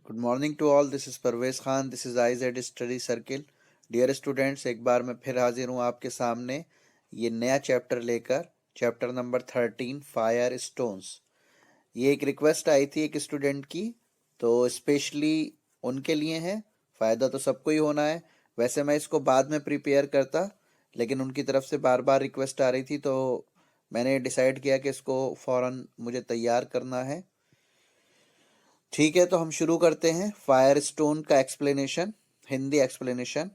Good morning to all. This is Parvez Khan. This is IZ study circle. Dear students, एक बार मैं फिर हाजिर हूँ आपके सामने ये नया चैप्टर लेकर। Chapter number 13, fire stones. ये एक रिक्वेस्ट आई थी एक स्टूडेंट की, तो स्पेशली उनके लिए है। फ़ायदा तो सबको ही होना है। वैसे मैं इसको बाद में प्रिपेयर करता, लेकिन उनकी तरफ से बार बार रिक्वेस्ट आ रही थी, तो मैंने डिसाइड किया कि इसको फ़ौरन मुझे तैयार करना है। ठीक है, तो हम शुरू करते हैं फायर स्टोन का एक्सप्लेनेशन, हिंदी एक्सप्लेनेशन।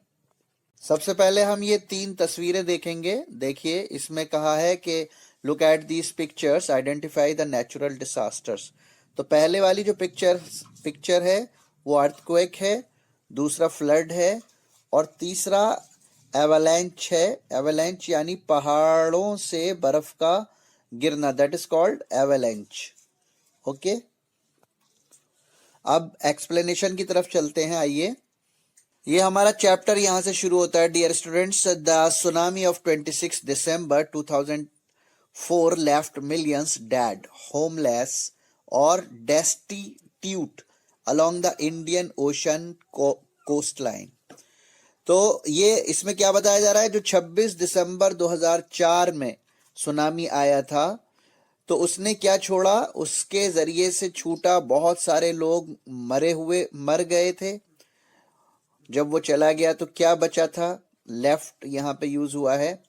सबसे पहले हम ये 3 तस्वीरें देखेंगे। देखिए, इसमें कहा है कि look at these pictures, identify the natural disasters. तो पहले वाली जो पिक्चर है वो अर्थक्वेक है, दूसरा फ्लड है, और तीसरा एवलांच है। एवलांच यानी पहाड़ों से बर्फ का गिरना, that is called avalanche. Okay, अब एक्सप्लेनेशन की तरफ चलते हैं। आइए, ये हमारा चैप्टर यहाँ से शुरू होता है। Dear students, the tsunami of 26 December 2004 left millions dead, homeless और destitute along the Indian ocean coast line. तो ये इसमें क्या बताया जा रहा है, जो 26 दिसंबर 2004 में सुनामी आया था, तो उसने क्या छोड़ा, उसके जरिए से छूटा। बहुत सारे लोग मर गए थे। जब वो चला गया तो क्या बचा था, लेफ्ट यहाँ पे यूज हुआ है।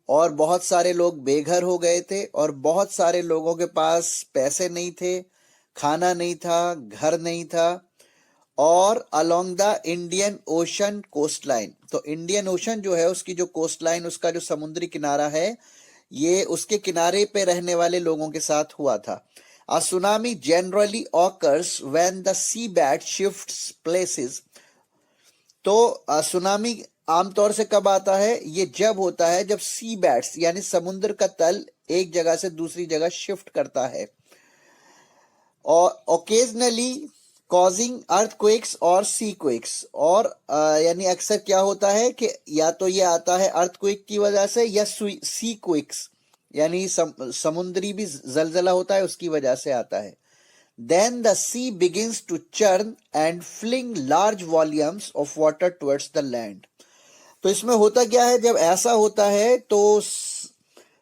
और बहुत सारे लोग बेघर हो गए थे, और बहुत सारे लोगों के पास पैसे नहीं थे, खाना नहीं था, घर नहीं था। और along the Indian ocean coast line, तो इंडियन ओशन जो है उसकी जो कोस्ट लाइन, उसका जो समुद्री किनारा है, ये उसके किनारे पे रहने वाले लोगों के साथ हुआ था। A tsunami generally occurs when the seabed shifts places। तो सुनामी आमतौर से कब आता है, ये जब होता है जब सी बैट्स यानी समुद्र का तल एक जगह से दूसरी जगह शिफ्ट करता है। और ओकेजनली कॉजिंग अर्थक्वेक्स और सी क्वेक्स। और यानी अक्सर क्या होता है कि या तो ये आता है अर्थक्वेक की वजह से, या सी क्वेक्स यानी समुद्री भी जलजला होता है, उसकी वजह से आता है। Then the sea begins to churn and fling large volumes of water towards the land। तो इसमें होता क्या है, जब ऐसा होता है तो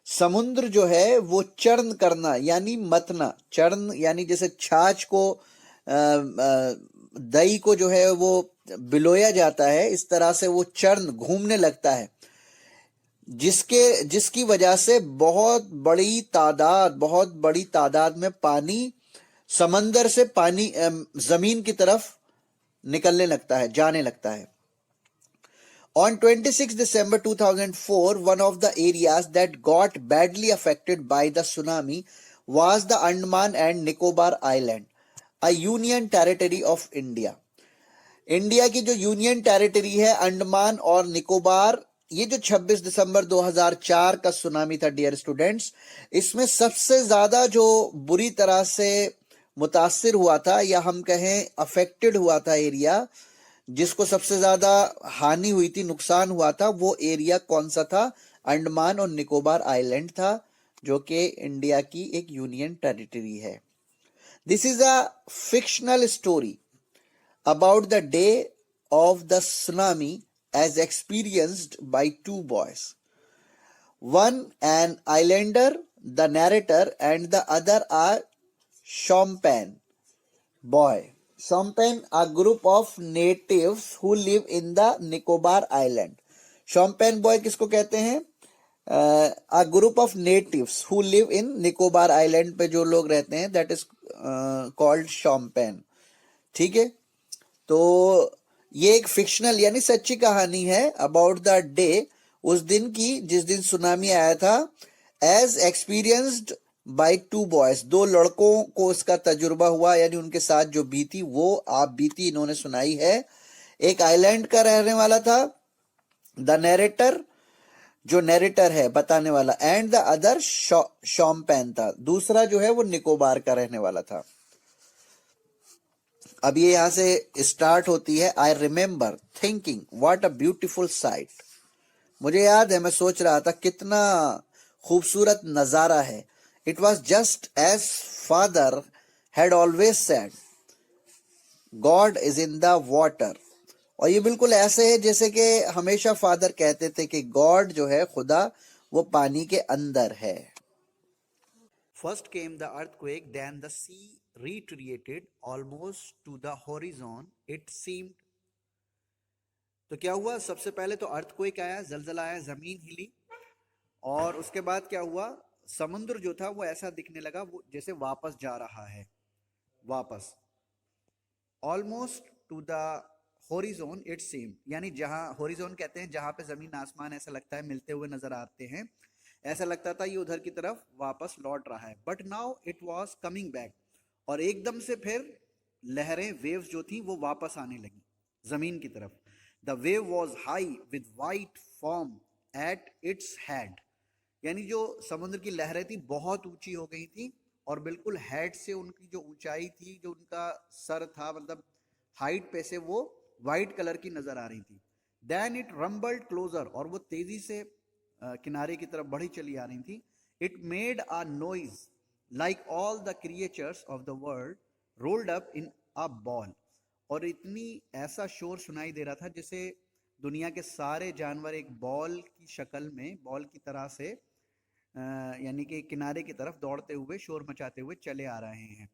समुद्र जो है वो चर्न करना यानी मतना। चर्न यानी जैसे छाछ को दही को जो है वो बिलोया जाता है, इस तरह से वो चर्न घूमने लगता है, जिसकी वजह से बहुत बड़ी तादाद में पानी समंदर से पानी जमीन की तरफ निकलने लगता है, जाने लगता है। On 26 December 2004, one of the areas that got badly affected by the tsunami was the Andaman and Nicobar Island, a union territory of India। India की जो यूनियन टेरिटरी है अंडमान और निकोबार, ये जो 26 दिसंबर 2004 का सुनामी था डियर स्टूडेंट्स, इसमें सबसे ज्यादा जो बुरी तरह से मुतासिर हुआ था, या हम कहें अफेक्टेड हुआ था एरिया, जिसको सबसे ज्यादा हानि हुई थी, नुकसान हुआ था, वो एरिया कौन सा था, अंडमान और निकोबार आइलैंड था, जो कि इंडिया की एक यूनियन टेरिटरी है। This is a fictional story about the day of the tsunami as experienced by two boys. One an islander, the narrator, and the other a Shompan boy. Shompan, a group of natives who live in the Nicobar Island. Shompan boy किसको कहते हैं, a group of natives who live in Nicobar Island पे जो लोग रहते हैं, that is called Shompan। ठीक है, तो ये एक फिक्शनल यानी सच्ची कहानी है अबाउट द डे, उस दिन की जिस दिन सुनामी आया था, as experienced by two boys, दो लड़कों को इसका तजुर्बा हुआ, यानी उनके साथ जो बीती वो आप बीती इन्होंने सुनाई है। एक आइलैंड का रहने वाला था, द नैरेटर जो नैरेटर है बताने वाला, एंड द अदर शॉम्पैन था, दूसरा जो है वो निकोबार का रहने वाला था। अब ये यहां से स्टार्ट होती है, I remember thinking what a beautiful sight. मुझे याद है, मैं सोच रहा था कितना खूबसूरत नजारा है। It was just as father had always said, God is in the water. और ये बिल्कुल ऐसे है जैसे कि हमेशा फादर कहते थे कि गॉड जो है, खुदा, वो पानी के अंदर है। First came the earthquake, then the sea retreated almost to the horizon, it seemed. तो क्या हुआ? सबसे पहले तो अर्थक्वेक आया, जलजला आया, जमीन हिली, और उसके बाद क्या हुआ? समुद्र जो था वो ऐसा दिखने लगा, वो जैसे वापस जा रहा है, वापस, almost to the horizon it seem, यानी जहां होरिजोन कहते हैं जहां पे जमीन आसमान ऐसा लगता है मिलते हुए नजर आते हैं, ऐसा लगता था ये उधर की तरफ वापस लौट रहा है। But now it was coming back, और एकदम से फिर लहरें, वेव्स जो थी वो वापस आने लगी जमीन की तरफ। The wave was high with white form at its head, यानी जो समुद्र की लहरें थी बहुत ऊंची हो गई थी, और बिल्कुल हेड से उनकी जो ऊंचाई थी, जो उनका सर था, मतलब हाइट पे से, वो वाइट कलर की नजर आ रही थी। देन इट रम्बल्ड क्लोजर, और वो तेजी से किनारे की तरफ बढ़ी चली आ रही थी। It made a noise like all the creatures of the world rolled up in a ball, और इतनी ऐसा शोर सुनाई दे रहा था जैसे दुनिया के सारे जानवर एक बॉल की शक्ल में, बॉल की तरह से, यानी कि किनारे की तरफ दौड़ते हुए, शोर मचाते हुए चले आ रहे हैं।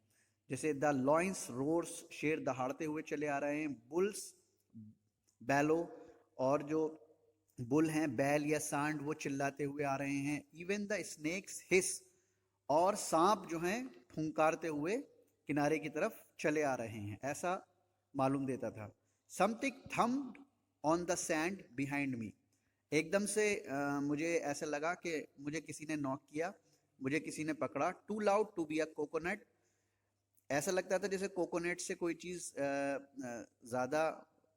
जैसे द लॉयंस रोर्स, शेर दहाड़ते हुए चले आ रहे हैं, बुल्स बैलो, और जो बुल हैं, बैल या सांड, वो चिल्लाते हुए आ रहे हैं। इवन द स्नेक्स हिस, और सांप जो हैं फुंकारते हुए किनारे की तरफ चले आ रहे हैं, ऐसा मालूम देता था। Something thumbed on the sand behind me, एकदम से मुझे ऐसा लगा कि मुझे किसी ने नॉक किया, मुझे किसी ने पकड़ा। Too loud to be a coconut, ऐसा लगता था जैसे कोकोनट से कोई चीज ज्यादा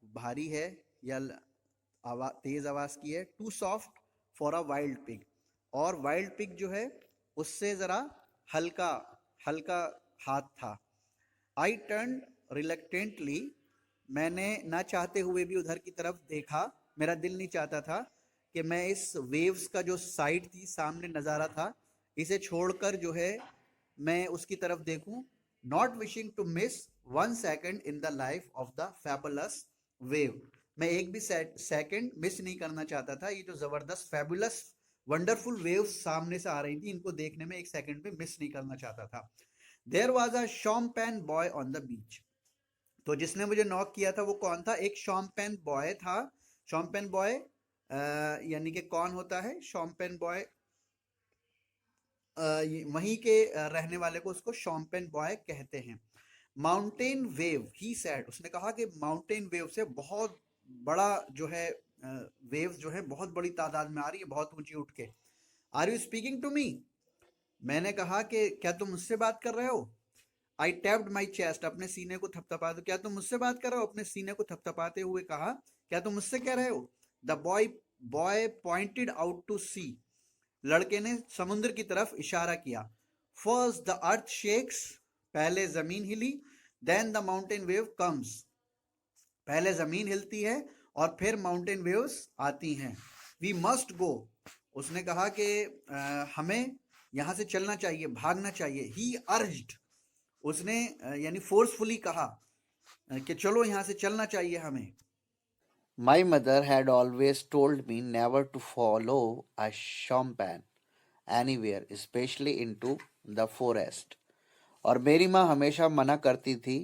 भारी है या तेज आवाज की है। Too soft for a wild pig, और वाइल्ड पिग जो है उससे जरा हल्का हल्का हाथ था। आई टर्न रिलक्टेंटली, मैंने ना चाहते हुए भी उधर की तरफ देखा, मेरा दिल नहीं चाहता था कि मैं इस वेव्स का जो साइड थी, सामने नज़ारा था, इसे छोड़कर जो है मैं उसकी तरफ देखूं। Not wishing to miss one second in the life of the fabulous wave, मैं एक भी सेकंड मिस नहीं करना चाहता था। ये जो जबरदस्त फैबुलस वंडरफुल वेव्स सामने से आ रही थी, इनको देखने में एक सेकंड भी मिस नहीं करना चाहता था। There was a Shompen boy on the beach, तो जिसने मुझे नॉक किया था वो कौन था? एक शॉम्पेन बॉय था। शॉम्पेन बॉय यानी कि कौन होता है शॉम्पेन बॉय? वहीं के रहने वाले को उसको शॉम्पेन बॉय कहते हैं। माउंटेन वेव ही सैड, उसने कहा कि माउंटेन वेव से बहुत बड़ा जो है वेव्स जो है बहुत बड़ी तादाद में आ रही है, बहुत ऊंची उठ के। Are you speaking to me, मैंने कहा कि क्या तुम मुझसे बात कर रहे हो? आई टैप्ड माई चेस्ट, अपने सीने को थपथपा, तो क्या तुम मुझसे बात कर रहे हो? अपने सीने को थपथपाते हुए कहा, क्या तुम मुझसे कह रहे हो? The boy boy pointed out to sea, लड़के ने समुद्र की तरफ इशारा किया। फर्स्ट द अर्थ शेक्स, पहले जमीन हिली। Then the mountain wave comes, पहले जमीन हिलती है और फिर माउंटेन वेव्स आती हैं। वी मस्ट गो, उसने कहा कि हमें यहां से चलना चाहिए, भागना चाहिए। ही अर्ज्ड, उसने यानी फोर्सफुली कहा कि चलो यहां से चलना चाहिए हमें। My mother had always told me never to follow a champagne anywhere, especially into the forest. और मेरी माँ हमेशा मना करती थी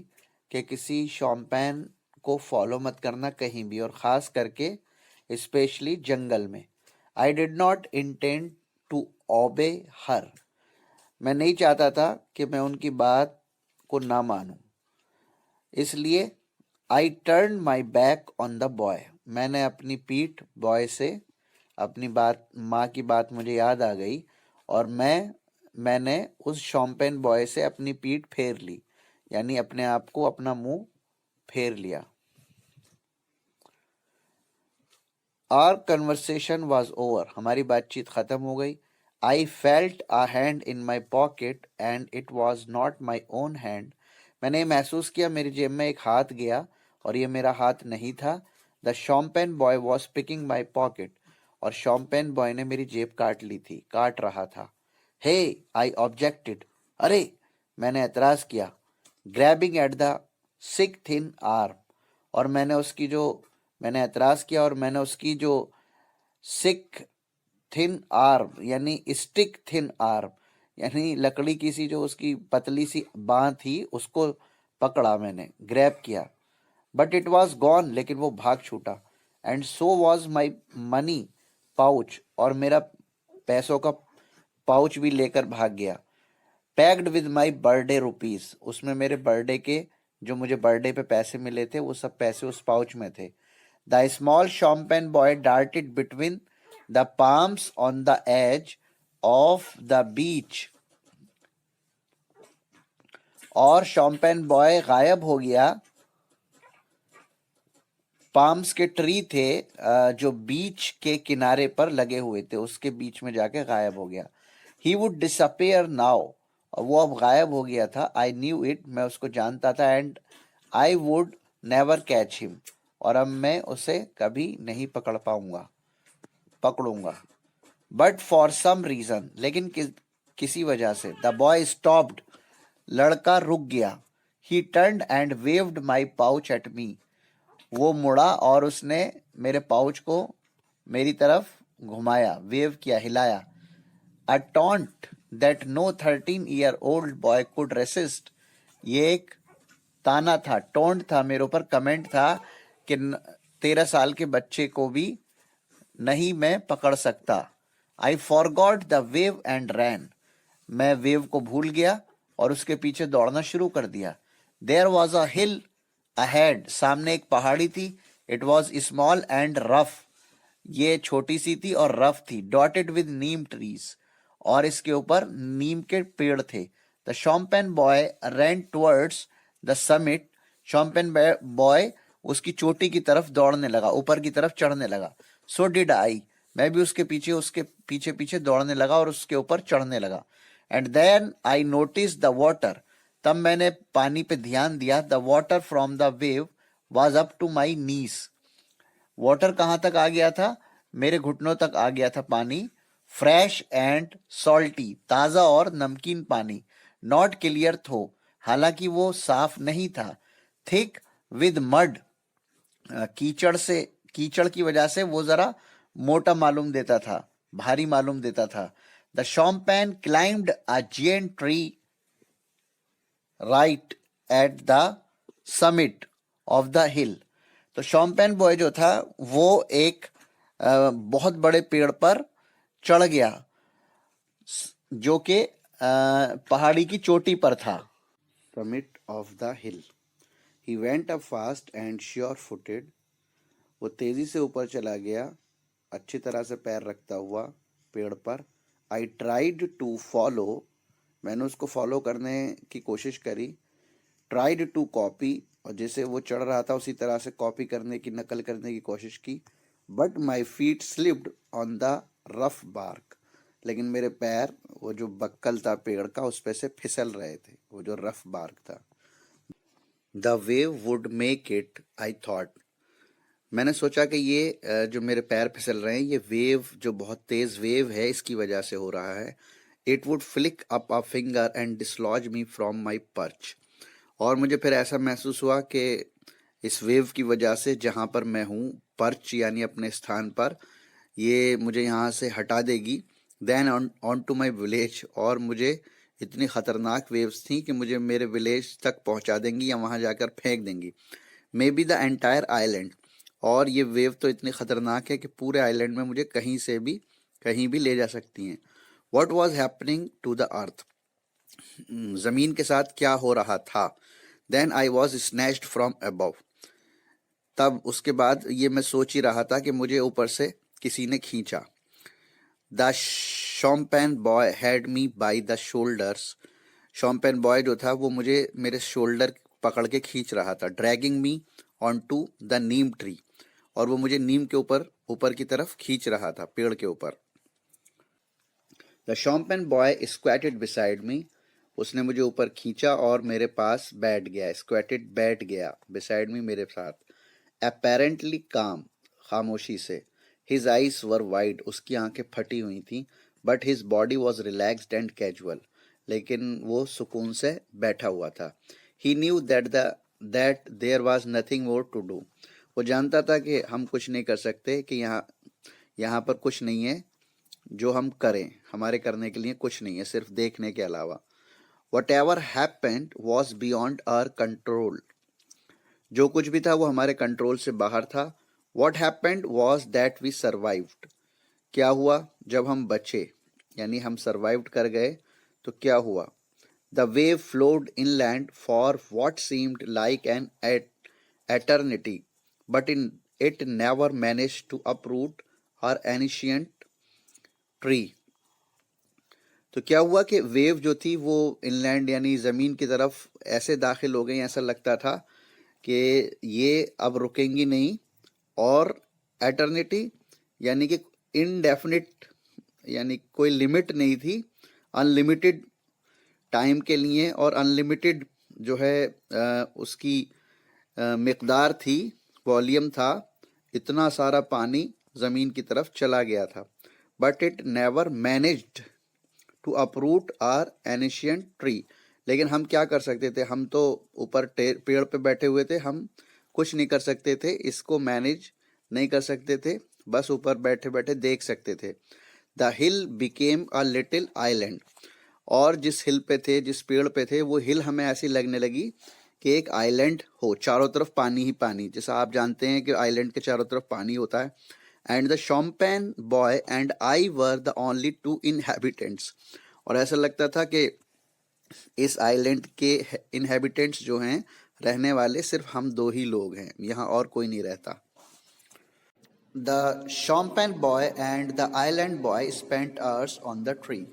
कि किसी शॉम्पेन को फॉलो मत करना कहीं भी, और ख़ास करके स्पेशली जंगल में। I did not intend to obey her, मैं नहीं चाहता था कि मैं उनकी बात को ना मानूं, इसलिए I turn my back on the boy, मैंने अपनी पीठ बॉय से, अपनी बात, माँ की बात मुझे याद आ गई, और मैंने उस शॉम्पेन बॉय से अपनी पीठ फेर ली, यानी अपने आप को, अपना मुंह फेर लिया। आवर कन्वर्सेशन वॉज ओवर, हमारी बातचीत खत्म हो गई। I felt a hand in my pocket and it was not my own hand, मैंने महसूस किया मेरी जेब में एक हाथ गया और ये मेरा हाथ नहीं था। The champagne boy was picking my pocket, और शॉम्पेन बॉय ने मेरी जेब काट ली थी, काट रहा था। हे, आई ऑब्जेक्टेड, अरे, मैंने एतराज किया। Grabbing at the sick thin arm, और मैंने एतराज किया और मैंने उसकी जो सिक थिन आर्म यानी स्टिक थिन आर्म यानी लकड़ी की सी जो उसकी पतली सी बाँ थी उसको पकड़ा, मैंने ग्रैब किया। बट इट वॉज गॉन, लेकिन वो भाग छूटा। And so was my money pouch, और मेरा पैसों का पाउच भी लेकर भाग गया। Packed with my birthday rupees, उसमें मेरे बर्थडे के जो मुझे बर्थडे पे पैसे मिले थे वो सब पैसे उस पाउच में थे। The small Shompen boy darted between the palms on the edge of the beach, और शॉम्पेन बॉय गायब हो गया। पाम्स के ट्री थे जो बीच के किनारे पर लगे हुए थे, उसके बीच में जाके गायब हो गया। ही वुड डिसअपियर नाउ, वो अब गायब हो गया था। आई न्यू इट, मैं उसको जानता था। And I would never catch him, और अब मैं उसे कभी नहीं पकड़ूंगा। बट फॉर सम रीजन, लेकिन किसी वजह से, द बॉय स्टॉप्ड, लड़का रुक गया। ही turned and waived my pouch at me, वो मुड़ा और उसने मेरे पाउच को मेरी तरफ घुमाया, वेव किया, हिलाया। A taunt that no 13-year-old boy could resist, ये एक ताना था, टोंट था, मेरे ऊपर कमेंट था कि 13 साल के बच्चे को भी नहीं मैं पकड़ सकता। I forgot the wave and ran, मैं वेव को भूल गया और उसके पीछे दौड़ना शुरू कर दिया। There was a hill ahead, सामने एक पहाड़ी थी। It was small and rough, ये छोटी सी थी और रफ थी। डॉटेड विद नीम ट्रीज, और इसके ऊपर नीम के पेड़ थे। The champagne boy ran towards the summit, Shompen boy उसकी चोटी की तरफ दौड़ने लगा, ऊपर की तरफ चढ़ने लगा। सो डिड आई, मैं भी उसके पीछे पीछे दौड़ने लगा और उसके ऊपर चढ़ने लगा। And then I notice the water, तब मैंने पानी पे ध्यान दिया। The water from the wave was up to my knees, water कहाँ तक आ गया था? मेरे घुटनों तक आ गया था पानी। फ्रेश एंड सॉल्टी, ताजा और नमकीन पानी। नॉट क्लियर थो, हालांकि वो साफ नहीं था। थिक विद मड, कीचड़ की वजह से वो जरा मोटा मालूम देता था, भारी मालूम देता था। The Shompen climbed a giant tree right at the summit of the hill, तो शॉम्पेन बॉय जो था वो एक बहुत बड़े पेड़ पर चढ़ गया जो कि पहाड़ी की चोटी पर था। Summit of the hill, he went up fast and sure footed, वो तेजी से ऊपर चला गया, अच्छी तरह से पैर रखता हुआ पेड़ पर। आई ट्राइड टू फॉलो, मैंने उसको फॉलो करने की कोशिश करी। ट्राइड टू कॉपी, और जैसे वो चढ़ रहा था उसी तरह से कॉपी करने की, नकल करने की कोशिश की। But my feet slipped on the rough bark, लेकिन मेरे पैर वो जो बक्कल था पेड़ का उस पे से फिसल रहे थे, वो जो रफ बार्क था। The wave would make it, I thought, मैंने सोचा कि ये जो मेरे पैर फिसल रहे हैं ये वेव, जो बहुत तेज वेव है, इसकी वजह से हो रहा है। It would flick up a finger and dislodge me from my perch, और मुझे फिर ऐसा महसूस हुआ कि इस वेव की वजह से जहाँ पर मैं हूँ, पर्च यानी अपने स्थान पर, ये मुझे यहाँ से हटा देगी। Then on to my village, और मुझे इतनी ख़तरनाक वेव्स थी कि मुझे मेरे विलेज तक पहुँचा देंगी या वहाँ जाकर फेंक देंगी। May be the entire island, और ये वेव तो इतनी ख़तरनाक है कि पूरे आइलैंड में मुझे कहीं भी ले जा सकती हैं। What was happening to the earth, ज़मीन के साथ क्या हो रहा था। Then I was snatched from above, तब उसके बाद ये मैं सोच ही रहा था कि मुझे ऊपर से किसी ने खींचा। The champagne boy had me by the shoulders, Shompen boy जो था वो मुझे मेरे शोल्डर पकड़ के खींच रहा था। Dragging me on to the neem tree, और वो मुझे नीम के ऊपर की तरफ खींच रहा था, पेड़ के ऊपर। The champagne boy स्क्वैटेड beside me, उसने मुझे ऊपर खींचा और मेरे पास बैठ गया। स्क्वैटेड, बैठ गया, बिसाइड मी, मेरे साथ। अपेरेंटली काम, खामोशी से। हिज आइज वर वाइड, उसकी आंखें फटी हुई थी। But his body was relaxed and casual, लेकिन वो सुकून से बैठा हुआ था। He knew that the that there was nothing more to do. वो जानता था कि हम कुछ नहीं कर सकते, कि यहाँ पर कुछ नहीं है जो हम करें, हमारे करने के लिए कुछ नहीं है सिर्फ देखने के अलावा. Whatever happened was beyond our control. जो कुछ भी था वो हमारे कंट्रोल से बाहर था. What happened was that we survived. क्या हुआ जब हम बचे, यानी हम सर्वाइव्ड कर गए, तो क्या हुआ? The wave flowed inland for what seemed like an eternity, but it never managed to uproot our ancient tree. तो क्या हुआ कि वेव जो थी वो इनलैंड यानी ज़मीन की तरफ ऐसे दाखिल हो गई, ऐसा लगता था कि ये अब रुकेंगी नहीं, और एटर्निटी यानी कि इनडेफिनिट, यानी कोई लिमिट नहीं थी, अनलिमिटेड टाइम के लिए, और अनलिमिटेड जो है उसकी मिकदार थी, वॉल्यूम था, इतना सारा पानी ज़मीन की तरफ चला गया था. But it never managed to uproot our ancient tree. लेकिन हम क्या कर सकते थे? हम तो ऊपर पेड़ पे बैठे हुए थे, हम कुछ नहीं कर सकते थे, इसको मैनेज नहीं कर सकते थे, बस ऊपर बैठे बैठे देख सकते थे. The hill became a little island. और जिस हिल पे थे, जिस पेड़ पे थे, वो हिल हमें ऐसी लगने लगी कि एक आइलैंड हो, चारों तरफ पानी ही पानी. जैसा आप जानते हैं कि आइलैंड के चारों तरफ पानी होता है. And the champagne boy and I were the only 2 inhabitants. और ऐसा लगता था कि इस आइलैंड के इनहेबिटेंट्स जो हैं, रहने वाले, सिर्फ हम 2 ही लोग हैं, यहाँ और कोई नहीं रहता. The champagne boy and the island boy spent hours on the tree.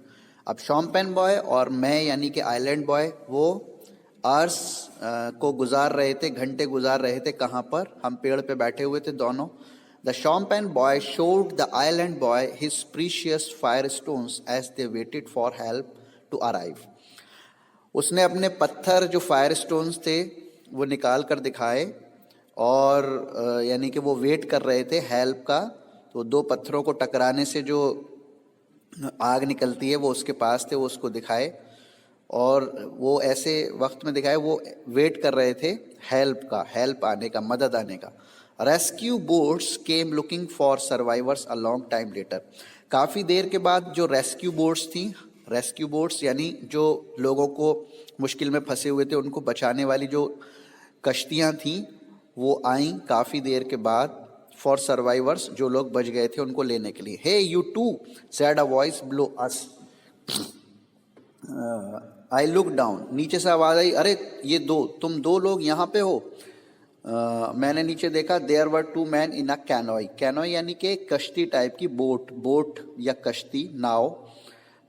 अब शॉम्पेन बॉय और मैं यानी कि आइलैंड बॉय, वो आवर्स को गुजार रहे थे, घंटे गुजार रहे थे. कहाँ पर? हम पेड़ पे बैठे हुए थे दोनों. The champagne boy showed the island boy his precious firestones as they waited for help to arrive. उसने अपने पत्थर जो फायर स्टोन्स थे वो निकाल कर दिखाए, और यानी कि वो वेट कर रहे थे हेल्प का. तो 2 पत्थरों को टकराने से जो आग निकलती है वो उसके पास थे, वो उसको दिखाए, और वो ऐसे वक्त में दिखाए, वो वेट कर रहे थे हेल्प का, हेल्प आने का, मदद आने का. Rescue boats came looking for survivors a long time later. काफ़ी देर के बाद जो रेस्क्यू बोट्स थी, रेस्क्यू बोट्स यानी जो लोगों को मुश्किल में फंसे हुए थे उनको बचाने वाली जो कश्तियाँ थीं, वो आईं काफ़ी देर के बाद, फॉर सर्वाइवर्स, जो लोग बच गए थे उनको लेने के लिए. Hey you two, said a voice below us. I look down. नीचे से आवाज़ आई, अरे ये तुम 2 लोग यहाँ पे हो. मैंने नीचे देखा. There were 2 man in a canoe. Canoe यानी कि कश्ती टाइप की, बोट या कश्ती, नाव.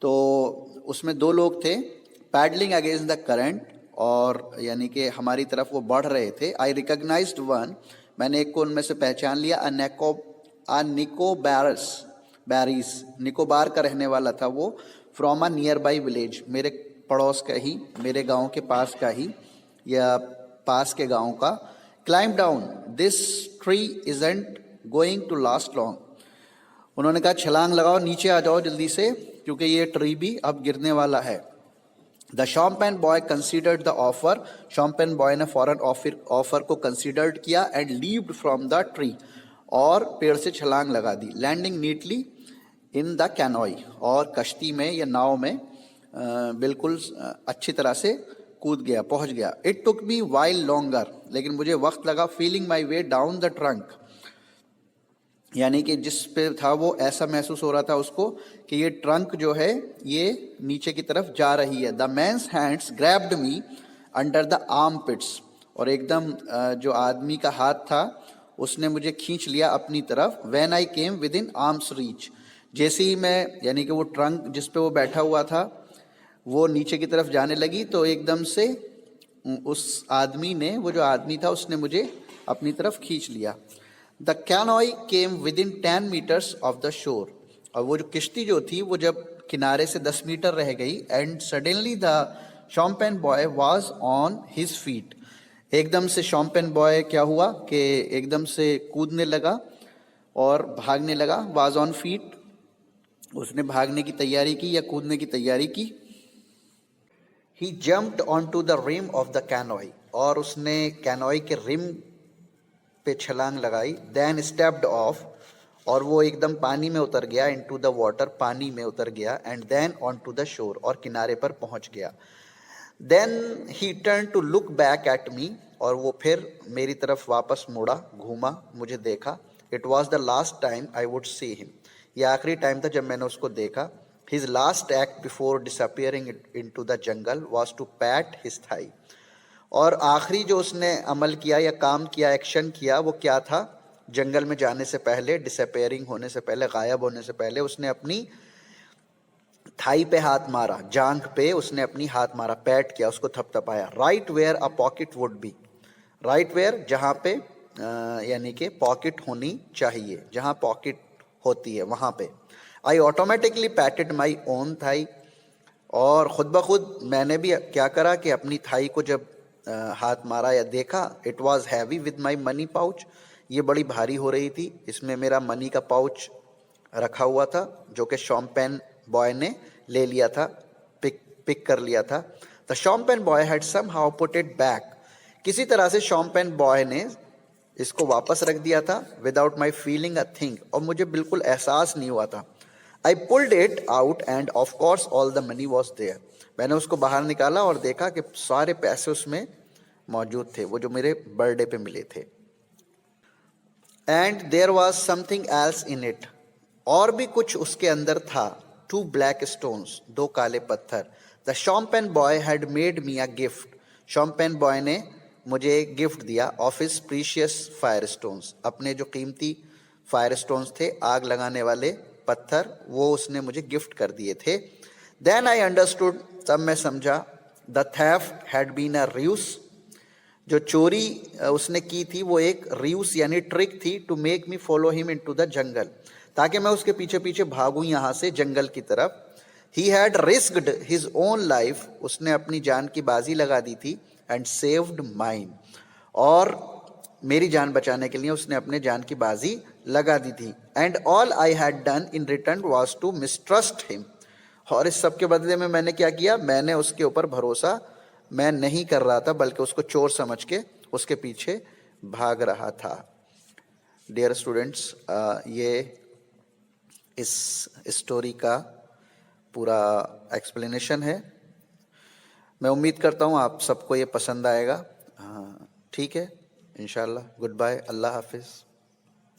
तो उसमें 2 लोग थे. पैडलिंग अगेंस्ट द करंट, और यानी कि हमारी तरफ वो बढ़ रहे थे. आई रिकॉग्नाइज्ड वन. मैंने एक को उनमें से पहचान लिया. निकोबार का रहने वाला था वो. From a near by village, मेरे पड़ोस का ही, मेरे गांव के पास का ही, या पास के गांव का. Climb down, this tree isn't going to last long. उन्होंने कहा छलांग लगाओ, नीचे आ जाओ जल्दी से, क्योंकि ये ट्री भी अब गिरने वाला है. The champagne boy considered the offer. Champagne boy ने फौरन ऑफर को कंसिडर्ड किया. And leaved from the tree, और पेड़ से छलांग लगा दी. Landing neatly in the canoe, और कश्ती में या नाव में बिल्कुल अच्छी तरह से कूद गया, पहुंच गया. It took me while longer, लेकिन मुझे वक्त लगा. Feeling my way down the trunk, यानी कि जिस पे था वो ऐसा महसूस हो रहा था उसको कि ये ट्रंक जो है ये नीचे की तरफ जा रही है. The man's hands grabbed me under the armpits, और एकदम जो आदमी का हाथ था उसने मुझे खींच लिया अपनी तरफ. When I came with in arms reach, जैसे ही मैं, यानी कि वो ट्रंक जिस पे वो बैठा हुआ था वो नीचे की तरफ जाने लगी, तो एकदम से उस आदमी ने, वो जो आदमी था उसने मुझे अपनी तरफ खींच लिया. The canoe came within 10 metres of the shore, और वो जो किश्ती जो थी वो जब किनारे से 10 मीटर रह गई. And suddenly the champagne boy was on his feet. एकदम से शॉम्पेन बॉय क्या हुआ कि एकदम से कूदने लगा और भागने लगा. वाज ऑन फीट, उसने भागने की तैयारी की या कूदने की तैयारी की. He jumped onto the rim of the canoe. और उसने कैनोई के रिम पे छलांग लगाई, देन स्टेप्ड ऑफ, और वो एकदम पानी में उतर गया, इनटू द वाटर, पानी में उतर गया, and then on to the shore, और किनारे पर पहुंच गया। Then he turn to look back at me, और वो फिर मेरी तरफ वापस मुड़ा, घूमा, मुझे देखा। It was the last time I would see him, यह आखिरी टाइम था जब मैंने उसको देखा। His last act before disappearing into the jungle was to pat his thigh, और आखिरी जो उसने अमल किया या काम किया, एक्शन किया, वो क्या था? जंगल में जाने से पहले, डिसअपेयरिंग होने से पहले, गायब होने से पहले, उसने अपनी थाई पे हाथ मारा, जांघ पे उसने अपनी हाथ मारा, पैट किया, उसको थपथपाया। Right where a pocket would be, right where जहाँ पे यानी कि पॉकेट होनी चाहिए, जहाँ पॉकेट होती है वहाँ पे। I automatically patted my own thigh, और खुद ब खुद मैंने भी क्या करा कि अपनी थाई को जब हाथ मारा या देखा, it was heavy with my money pouch, ये बड़ी भारी हो रही थी, इसमें मेरा मनी का पाउच रखा हुआ था, जो कि शॉम्पेन बॉय ने ले लिया था, पिक कर लिया था। The champagne boy had somehow put it back, किसी तरह से शॉम्पेन बॉय ने इसको वापस रख दिया था, without my feeling a thing, और मुझे बिल्कुल एहसास नहीं हुआ था। I pulled it out and of course all the money was there, मैंने उसको बाहर निकाला और देखा कि सारे पैसे उसमें मौजूद थे, वो जो मेरे बर्थडे पे मिले थे। And there was something else in it, और भी कुछ उसके अंदर था। टू ब्लैक स्टोन्स, दो काले पत्थर। The champagne boy had made me a gift, champagne boy ने मुझे एक गिफ्ट दिया, of his precious fire stones, अपने जो कीमती फायर स्टोन्स थे, आग लगाने वाले पत्थर, वो उसने मुझे गिफ्ट कर दिए थे। देन आई अंडरस्टूड, तब मैं समझा, the theft had been a ruse, जो चोरी उसने की थी वो एक रूस यानी ट्रिक थी, to make me follow him into the jungle, ताकि मैं उसके पीछे पीछे भागूं यहाँ से जंगल की तरफ। He had risked his own life, उसने अपनी जान की बाजी लगा दी थी, एंड सेव्ड माइन, और मेरी जान बचाने के लिए उसने अपने जान की बाजी लगा दी थी। And all I had done in return was to mistrust him, और इस सब के बदले में मैंने क्या किया? मैंने उसके ऊपर भरोसा मैं नहीं कर रहा था, बल्कि उसको चोर समझ के उसके पीछे भाग रहा था। डियर स्टूडेंट्स, ये इस स्टोरी का पूरा एक्सप्लेनेशन है। मैं उम्मीद करता हूँ आप सबको ये पसंद आएगा। हाँ, ठीक है, इंशाल्लाह। गुड बाय, अल्लाह हाफिज़।